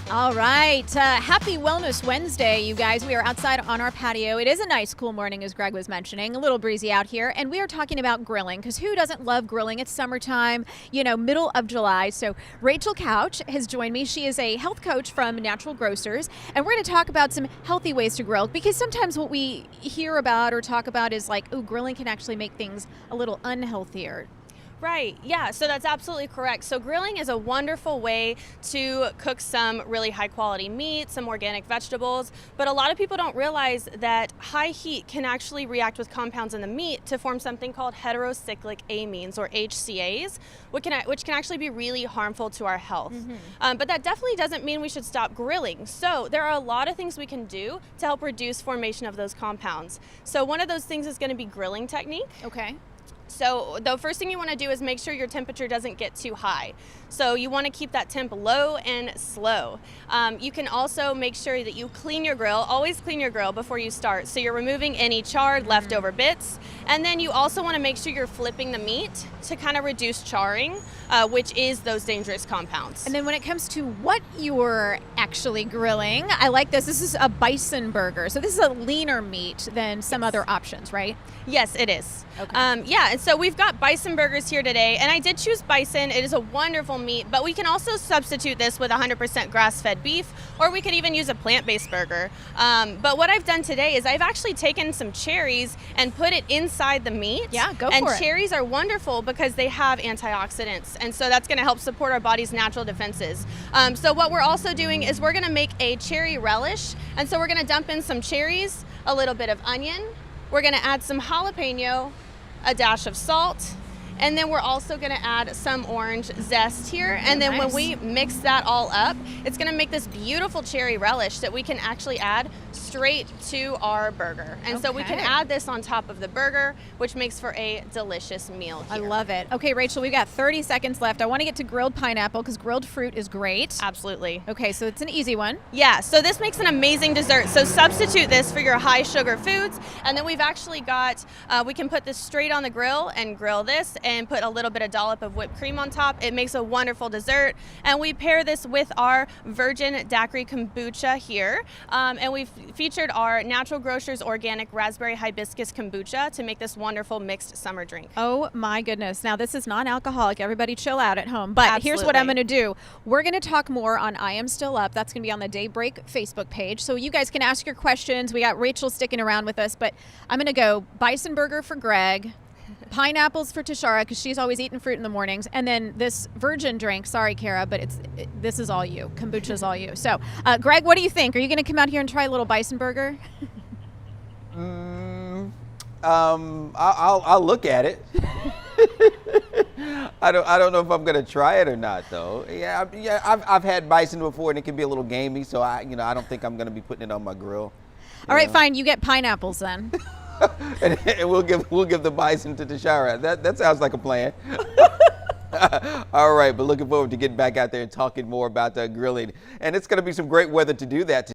All right. Happy Wellness Wednesday, you guys. We are outside on our patio. It is a nice, cool morning, as Greg was mentioning. A little breezy out here. And we are talking about grilling, because who doesn't love grilling? It's summertime, middle of July. So Rachel Couch has joined me. She is a health coach from Natural Grocers. And we're going to talk about some healthy ways to grill, because sometimes what we hear about or talk about is like, oh, grilling can actually make things a little unhealthier. Right, yeah, so that's absolutely correct. So grilling is a wonderful way to cook some really high quality meat, some organic vegetables, but a lot of people don't realize that high heat can actually react with compounds in the meat to form something called heterocyclic amines, or HCAs, which can actually be really harmful to our health. But that definitely doesn't mean we should stop grilling. So there are a lot of things we can do to help reduce formation of those compounds. So one of those things is going to be grilling technique. Okay. So the first thing you want to do is make sure your temperature doesn't get too high. So you want to keep that temp low and slow. You can also make sure that you clean your grill. Always clean your grill before you start. So you're removing any charred leftover bits. And then you also want to make sure you're flipping the meat to kind of reduce charring, which is those dangerous compounds. And then when it comes to what you're actually grilling, I like this. This is a bison burger. So this is a leaner meat than some other options, right? Yes, it is. Okay. Yeah, and so we've got bison burgers here today, and I did choose bison. It is a wonderful meat, but we can also substitute this with 100% grass-fed beef, or we could even use a plant-based burger. But what I've done today is I've actually taken some cherries and put it inside the meat. Yeah, go for it. And cherries are wonderful because they have antioxidants, and so that's going to help support our body's natural defenses. So what we're also doing is we're going to make a cherry relish, and so we're going to dump in some cherries, a little bit of onion. We're going to add some jalapeno, a dash of salt, and then we're also going to add some orange zest here. And then when we mix that all up, it's going to make this beautiful cherry relish that we can actually add straight to our burger. And so we can add this on top of the burger, which makes for a delicious meal here. I love it. Okay, Rachel, we've got 30 seconds left. I want to get to grilled pineapple because grilled fruit is great. Absolutely. Okay, so it's an easy one. Yeah, so this makes an amazing dessert. So substitute this for your high sugar foods. And then we've actually got, we can put this straight on the grill and grill this and put a little bit of dollop of whipped cream on top. It makes a wonderful dessert. And we pair this with our virgin daiquiri kombucha here. And we've featured our Natural Grocers organic raspberry hibiscus kombucha to make this wonderful mixed summer drink. Oh my goodness. Now this is non-alcoholic. Everybody chill out at home. But Here's what I'm going to do. We're going to talk more on I Am Still Up. That's going to be on the Daybreak Facebook page. So you guys can ask your questions. We got Rachel sticking around with us, but I'm going to go bison burger for Greg. Pineapples for Tashara because she's always eating fruit in the mornings, and then this virgin drink. Sorry, Kara, but this is all you. Kombucha is all you. So, Greg, what do you think? Are you going to come out here and try a little bison burger? I'll look at it. I don't know if I'm going to try it or not, though. I've had bison before, and it can be a little gamey, so I don't think I'm going to be putting it on my grill. All right, fine. You get pineapples then. and we'll give the bison to Tashara. That sounds like a plan. All right, but looking forward to getting back out there and talking more about grilling. And it's going to be some great weather to do that.